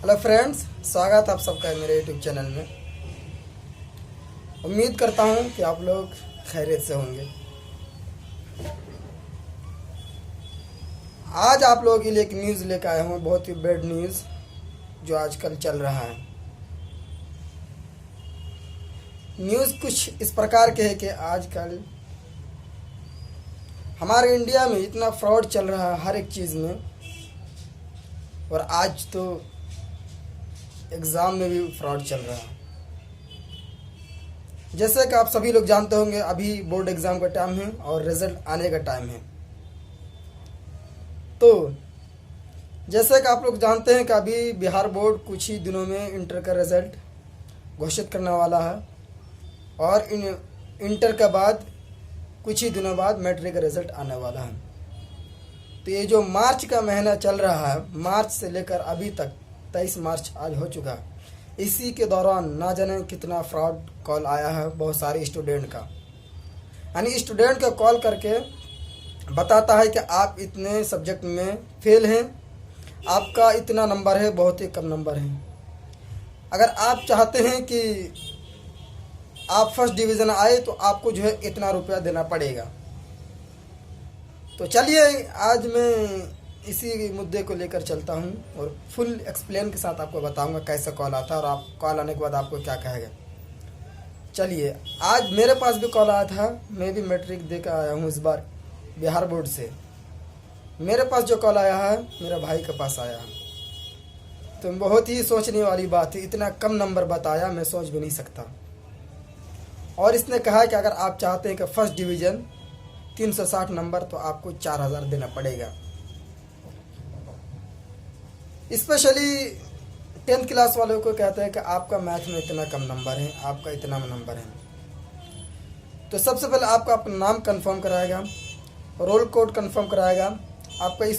Hello friends, स्वागत है आप सबका मेरे यूट्यूब चैनल में। उम्मीद करता हूं कि आप लोग खैरियत से होंगे। आज आप लोगों के लिए एक न्यूज़ लेकर आया हूं, बहुत ही बैड न्यूज़ जो आजकल चल रहा है। न्यूज़ कुछ इस प्रकार के है कि आजकल हमारे इंडिया में इतना फ्रॉड चल रहा है हर एक चीज़ में, और आज तो एग्ज़ाम में भी फ्रॉड चल रहा है। जैसे कि आप सभी लोग जानते होंगे, अभी बोर्ड एग्ज़ाम का टाइम है और रिज़ल्ट आने का टाइम है। तो जैसे कि आप लोग जानते हैं कि अभी बिहार बोर्ड कुछ ही दिनों में इंटर का रिज़ल्ट घोषित करने वाला है, और इंटर के बाद कुछ ही दिनों बाद मैट्रिक का रिज़ल्ट आने वाला है। तो ये जो मार्च का महीना चल रहा है, मार्च से लेकर अभी तक 23 मार्च आज हो चुका है, इसी के दौरान ना जाने कितना फ्रॉड कॉल आया है बहुत सारे स्टूडेंट का। यानी स्टूडेंट का कॉल करके बताता है कि आप इतने सब्जेक्ट में फेल हैं, आपका इतना नंबर है, बहुत ही कम नंबर है। अगर आप चाहते हैं कि आप फर्स्ट डिवीज़न आए तो आपको जो है इतना रुपया देना पड़ेगा। तो चलिए आज मैं इसी मुद्दे को लेकर चलता हूं और फुल एक्सप्लेन के साथ आपको बताऊंगा कैसे कॉल आता है और आप कॉल आने के बाद आपको क्या कहेगा। चलिए, आज मेरे पास भी कॉल आया था, मैं भी मैट्रिक दे कर आया हूँ इस बार बिहार बोर्ड से। मेरे पास जो कॉल आया है मेरा भाई के पास आया है। तो बहुत ही सोचने वाली बात है, इतना कम नंबर बताया, मैं सोच भी नहीं सकता। और इसने कहा कि अगर आप चाहते हैं कि फर्स्ट डिवीज़न 360 नंबर तो आपको 4000 देना पड़ेगा। स्पेशली 10th क्लास वालों को कहते हैं कि आपका मैथ में इतना कम नंबर है, आपका इतना नंबर है। तो सबसे पहले आपका अपना नाम कंफर्म कराएगा, रोल कोड कंफर्म कराएगा, आपका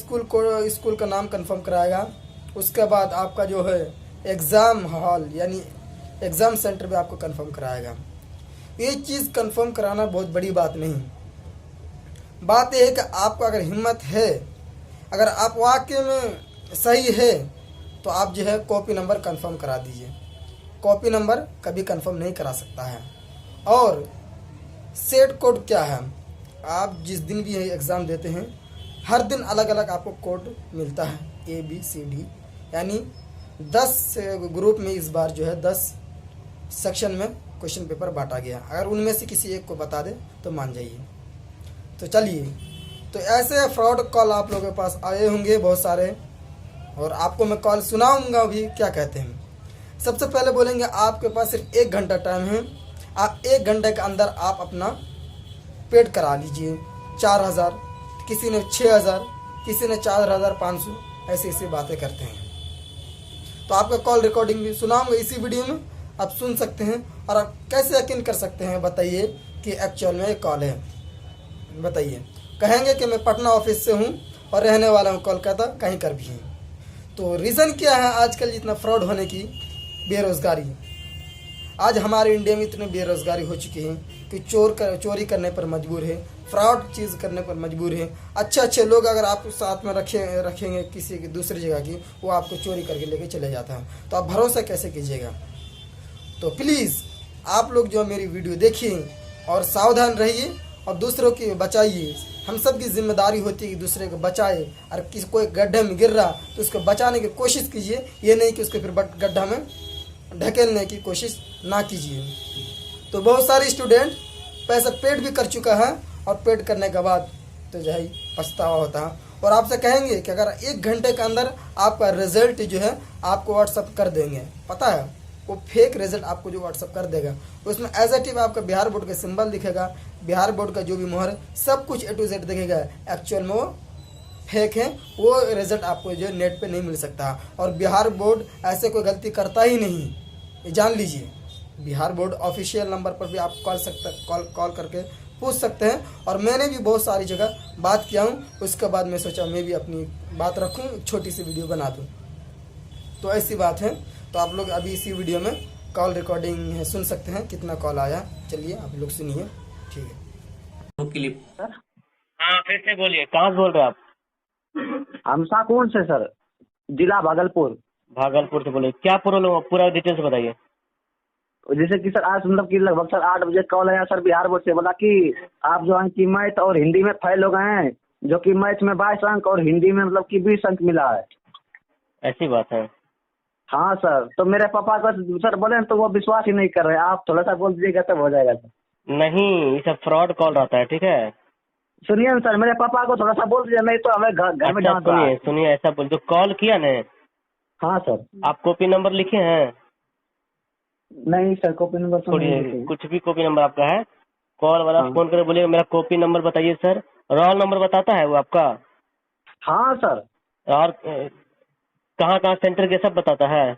स्कूल का नाम कंफर्म कराएगा। उसके बाद आपका जो है एग्ज़ाम हॉल यानी एग्ज़ाम सेंटर भी आपको कंफर्म कराएगा। ये चीज़ कंफर्म कराना बहुत बड़ी बात नहीं। बात यह है कि आपको अगर हिम्मत है, अगर आप वाकई में सही है, तो आप जो है कॉपी नंबर कंफर्म करा दीजिए। कॉपी नंबर कभी कंफर्म नहीं करा सकता है। और सेट कोड क्या है, आप जिस दिन भी एग्ज़ाम देते हैं हर दिन अलग अलग आपको कोड मिलता है, ABCD, यानी 10 ग्रुप में इस बार जो है 10 सेक्शन में क्वेश्चन पेपर बांटा गया। अगर उनमें से किसी एक को बता दे तो मान जाइए। तो चलिए, तो ऐसे फ्रॉड कॉल आप लोगों के पास आए होंगे बहुत सारे, और आपको मैं कॉल सुनाऊंगा भी क्या कहते हैं। सबसे पहले बोलेंगे आपके पास सिर्फ 1 घंटा टाइम है, आप 1 घंटे के अंदर आप अपना पेड करा लीजिए। 4000, किसी ने 6000, किसी ने 4500, ऐसी ऐसी बातें करते हैं। तो आपका कॉल रिकॉर्डिंग भी सुनाऊंगा इसी वीडियो में, आप सुन सकते हैं। और आप कैसे यकीन कर सकते हैं बताइए कि एक्चुअल में एक कॉल है। बताइए, कहेंगे कि मैं पटना ऑफिस से हूँ और रहने वाला हूँ कोलकाता, कहीं कर भी हूँ। तो रीज़न क्या है आजकल इतना फ्रॉड होने की? बेरोज़गारी। आज हमारे इंडिया में इतनी बेरोज़गारी हो चुकी है कि चोरी करने पर मजबूर है, फ्रॉड चीज़ करने पर मजबूर है। अच्छे अच्छे लोग अगर आप साथ में रखेंगे किसी की दूसरी जगह की, वो आपको चोरी करके लेके चले जाता है। तो आप भरोसा कैसे कीजिएगा? तो प्लीज़ आप लोग जो मेरी वीडियो देखिए और सावधान रहिए और दूसरों की बचाइए। हम सब की जिम्मेदारी होती है कि दूसरे को बचाए। और किसी कोई गड्ढे में गिर रहा तो उसको बचाने की कोशिश कीजिए, ये नहीं कि उसको फिर गड्ढा में ढकेलने की कोशिश ना कीजिए। तो बहुत सारे स्टूडेंट पैसा पेड भी कर चुका है, और पेड करने के बाद तो जो है पछतावा होता है। और आपसे कहेंगे कि अगर 1 घंटे के अंदर आपका रिजल्ट जो है आपको व्हाट्सअप कर देंगे। पता है, वो फेक रिजल्ट आपको जो व्हाट्सअप कर देगा, उसमें एज ए टिव आपका बिहार बोर्ड का सिंबल दिखेगा, बिहार बोर्ड का जो भी मोहर, सब कुछ A to Z दिखेगा। एक्चुअल में वो फेक है, वो रिजल्ट आपको जो नेट पे नहीं मिल सकता। और बिहार बोर्ड ऐसे कोई गलती करता ही नहीं, ये जान लीजिए। बिहार बोर्ड ऑफिशियल नंबर पर भी आप कॉल करके पूछ सकते हैं। और मैंने भी बहुत सारी जगह बात किया हूँ, उसके बाद मैं सोचा मैं भी अपनी बात रखूँ, छोटी सी वीडियो बना दूँ। तो ऐसी बात है। तो आप लोग अभी इसी वीडियो में कॉल रिकॉर्डिंग है, सुन सकते हैं कितना कॉल आया। चलिए आप लोग सुनिए, ठीक है। क्लिप। सर हाँ, फिर से बोलिए, कहाँ से बोल रहे हैं आप? हम साकुंड से सर, जिला भागलपुर। भागलपुर से बोले, क्या पूरा डिटेल्स बताइए। जैसे कि सर आज मतलब कि लगभग सर 8 बजे कॉल आया सर बिहार बोर्ड से, बोला कि आप जो है कि मैथ और हिंदी में फेल हो गए हैं, जो कि मैथ में 22 अंक और हिंदी में मतलब कि 20 अंक मिला है। ऐसी बात है। हाँ सर, तो मेरे पापा को सर बोले तो वो विश्वास ही नहीं कर रहे, आप थोड़ा सा बोल दीजिएगा तब हो जाएगा सर। नहीं, ये सब फ्रॉड कॉल रहता है, ठीक है। सुनिए ना सर, मेरे पापा को थोड़ा सा बोल दीजिए, नहीं तो हमें घर में अच्छा डांट रहा सुनिए है। सुनिए, ऐसा बोल, जो कॉल किया ना, हाँ सर। आप कॉपी नंबर लिखे हैं? नहीं सर, कॉपी नंबर तो नहीं छोड़िए, लिखे। कुछ भी कॉपी नंबर आपका है, कॉल वाला हाँ फोन कर बोलिएगा मेरा कॉपी नंबर बताइए सर। रोल नंबर बताता है वो आपका? हाँ सर। और कहाँ कहाँ सेंटर के सब बताता है?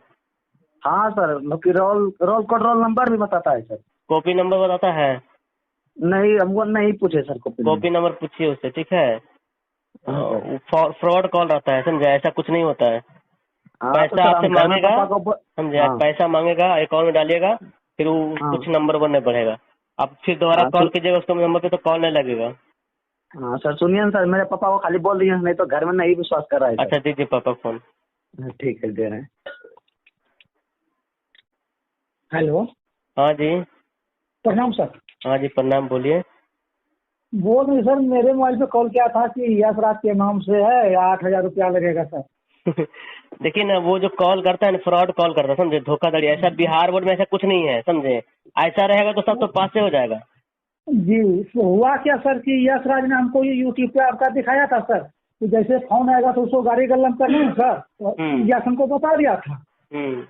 हाँ सर, मतलब कि roll roll code roll number भी बताता है सर। कॉपी नंबर बताता है? नहीं, हमको नहीं पूछे sir copy copy number. Number पूछिए उससे, ठीक है। हाँ सर। फ्रॉड कॉल रहता है, समझे, ऐसा कुछ नहीं होता है। हाँ तो पैसा सर आपसे हम घर में मांगेगा, पापा को समझे, हाँ पैसा मांगेगा, अकाउंट में डालिएगा, फिर वो हाँ कुछ नंबर बनने पड़ेगा। आप फिर दोबारा हाँ कॉल कीजिएगा उसको नंबर पे तो कॉल नहीं लगेगा। हाँ सर, सुनिए ना सर, मेरे पापा को खाली बोल दिए, नहीं तो घर में नहीं विश्वास कर रहा है सर। अच्छा दीजिए पापा फोन। हाँ, ठीक है, दे रहे हैं। हेलो। हाँ जी। प्रणाम सर। हाँ जी प्रणाम, बोलिए। बोल रहे सर, मेरे मोबाइल पे कॉल किया था कि यश राज के नाम से है, 8,000 रुपया लगेगा सर। देखिए ना, वो जो कॉल करता है ना, फ्रॉड कॉल करता है, समझे, धोखाधड़ी। ऐसा बिहार बोर्ड में ऐसा कुछ नहीं है, समझे। ऐसा रहेगा तो सब तो पास से हो जाएगा। जी, तो हुआ क्या सर कि यश राज ने हमको ये यूट्यूब पे आपका दिखाया था सर, कि जैसे फोन आएगा तो उसको गाड़ी गलम करना है सर, तो यश हमको बता दिया था। हम्म।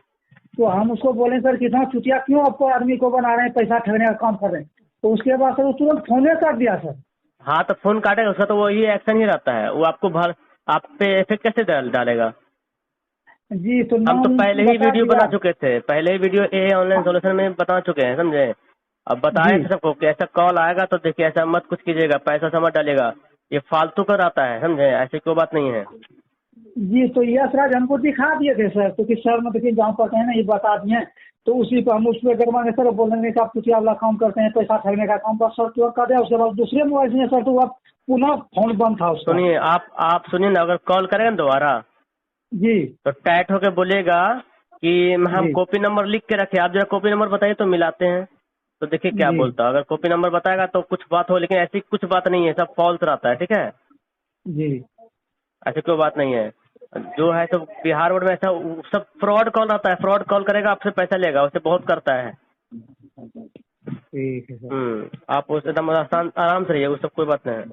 तो हम उसको बोले सर कितना चुतिया क्यों आपको आदमी को बना रहे हैं, पैसा ठगने का काम कर रहे हैं। तो उसके बाद सर वो तुरंत फोने काट दिया सर। हाँ तो फोन काटेगा उसका, तो वो ये एक्शन ही रहता है, वो आपको भर, आप पे इफेक्ट कैसे डालेगा। जी, तो हम तो नाम पहले ही बता वीडियो दिया। बना चुके थे, पहले ही वीडियो ए ऑनलाइन सोल्यूशन में बता चुके हैं, समझे। अब बताए जी थे सबको कि ऐसा कॉल आएगा तो देखिए ऐसा मत कुछ कीजिएगा, पैसा समझ डालिएगा, ये फालतू का रहता है, समझे, ऐसी कोई बात नहीं है। जी, तो यश राज हमको दिखा दिए थे सर, क्योंकि सर ने देखिए जहाँ पर कहें ना ये बता दिए, तो उसी पर हम उस पर गरमाने सर बोलेंगे कि आप चुतिया वाला काम करते हैं, पैसा ठगने का काम, बस सर तुरंत कर दिया। उसके बाद दूसरे मोबाइल से सर तो अब पुनः फोन बंद था उसका। सुनिए, आप सुनिए ना, अगर कॉल करेगा ना दोबारा, जी तो टाइट होके बोलेगा कि हम जी कॉपी नंबर लिख के रखे, आप जरा कॉपी नंबर बताइए तो मिलाते हैं। तो देखिए क्या जी बोलता है, अगर कॉपी नंबर बताएगा तो कुछ बात हो, लेकिन ऐसी कुछ बात नहीं है, सब फॉल्स रहता है, ठीक है। जी। ऐसी कोई बात नहीं है। जो है तो बिहार बोर्ड में ऐसा सब फ्रॉड कॉल रहता है, फ्रॉड कॉल करेगा, आपसे पैसा लेगा, उससे बहुत करता है। ठीक है सर। आप उस एकदम आसान आराम से रहिए, वो सब कोई बात नहीं है।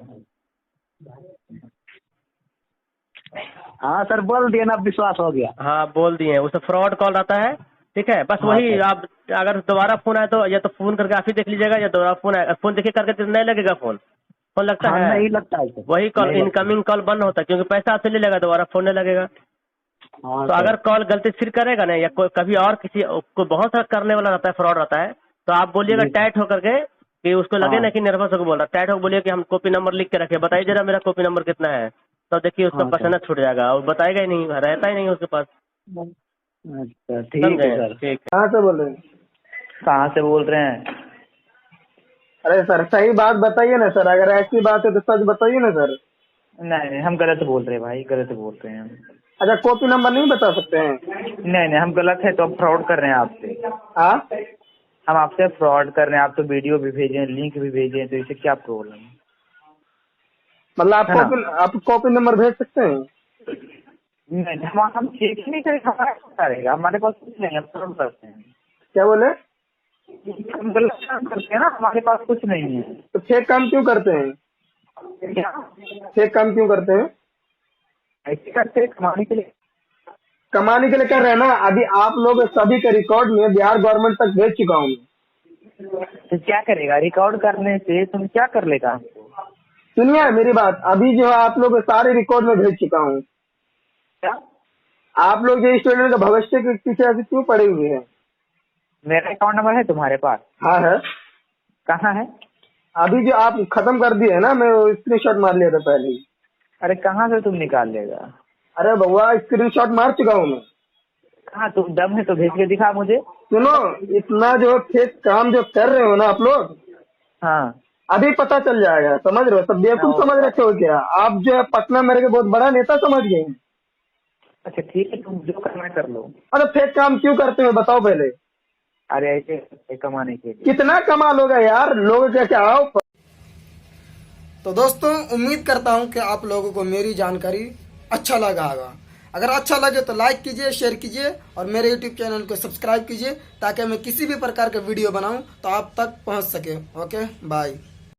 हाँ सर, बोल दिए ना, अब विश्वास हो गया। हाँ बोल दिए, वो सब फ्रॉड कॉल रहता है, ठीक है। बस हाँ वही, सर। आप अगर दोबारा फोन आए तो या तो फोन करके आप ही देख लीजिएगा, या दोबारा फोन आए, फोन देखिए करके तो नहीं लगेगा फोन, फोन लगता हाँ, है। नहीं लगता है सर। वही कॉल, नहीं लगता। इनकमिंग कॉल बंद होता है, क्योंकि पैसा आपसे ले लेगा, दोबारा फोन नहीं लगेगा। हाँ तो सर। अगर कॉल गलती से फिर करेगा ना, या कोई कभी और किसी को, बहुत सारा करने वाला रहता है, फ्रॉड रहता है, तो आप बोलिएगा जी सर। टाइट होकर के, कि उसको लगे हाँ ना कि नर्वस होकर बोल रहा है, टाइट होकर बोलिए कि हम कॉपी नंबर लिख के रखे, बताइए जरा मेरा कॉपी नंबर कितना है। तो देखिए उसका हाँ सर। पसीना छूट जाएगा, और बताएगा ही नहीं, रहता ही नहीं उसके पास। अच्छा, ठीक है समझे, सर। ठीक है। कहाँ से बोल रहे हैं? कहाँ से बोल रहे हैं? अरे सर सही बात बताइए ना सर, अगर ऐसी बात है तो सच बताइए ना सर। नहीं नहीं, हम गलत बोल रहे हैं भाई, गलत बोल रहे हैं हम। अच्छा, कॉपी नंबर नहीं बता सकते हैं? नहीं नहीं, हम गलत है तो अब फ्रॉड कर रहे हैं आपसे। हाँ, हम आपसे फ्रॉड कर रहे हैं, आप तो वीडियो भी भेजे, लिंक भी भेजे, तो इसे क्या प्रॉब्लम है? मतलब है ना? आप कॉपी नंबर भेज सकते हैं? नहीं, हम चेक ही नहीं करेंगे, हमारा क्या रहेगा, हमारे पास कुछ नहीं है, हम फ्रॉड करते हैं। क्या बोले? हम गलत काम करते हैं ना, हमारे पास कुछ नहीं है। तो फेक काम क्यों करते हैं? क्या? फेक काम क्यों करते हैं? ऐसे करते हैं कमाने के लिए। कमाने के लिए कर रहे हैं ना। अभी आप लोग सभी के रिकॉर्ड में बिहार गवर्नमेंट तक भेज चुका हूँ। तो क्या करेगा रिकॉर्ड करने से, तुम क्या कर लेगा हमको? सुनिए मेरी बात, अभी जो है आप लोग सारे रिकॉर्ड में भेज चुका हूँ। क्या? आप लोग जो स्टूडेंट का भविष्य के पीछे ऐसे क्यों पड़े हुए हैं? मेरा अकाउंट नंबर है तुम्हारे पास? हाँ है। कहाँ है? अभी जो आप खत्म कर दिए है ना, मैं स्क्रीनशॉट मार लिया था पहले ही। अरे कहाँ से तुम निकाल लेगा? अरे बउआ, स्क्रीनशॉट मार चुका हूँ मैं। कहाँ, तुम दम है तो भेज के दिखा मुझे। सुनो, इतना जो फेक काम जो कर रहे हो ना आप लोग, हाँ। अभी पता चल जाएगा, समझ रहे हो? सब बेवकूफ समझ रखे हो क्या? आप जो है पटना मेरे के बहुत बड़ा नेता समझ गए हैं। अच्छा ठीक है, तुम जो करना है कर लो। अरे फेक काम क्यों करते हो बताओ पहले। अरे ऐसे पैसे कमाने के लिए। कितना कमा लोगे यार, लोग क्या क्या आओ। तो दोस्तों उम्मीद करता हूं कि आप लोगों को मेरी जानकारी अच्छा लगा होगा। अगर अच्छा लगे तो लाइक कीजिए, शेयर कीजिए और मेरे यूट्यूब चैनल को सब्सक्राइब कीजिए ताकि मैं किसी भी प्रकार का वीडियो बनाऊं तो आप तक पहुंच सके। Okay bye.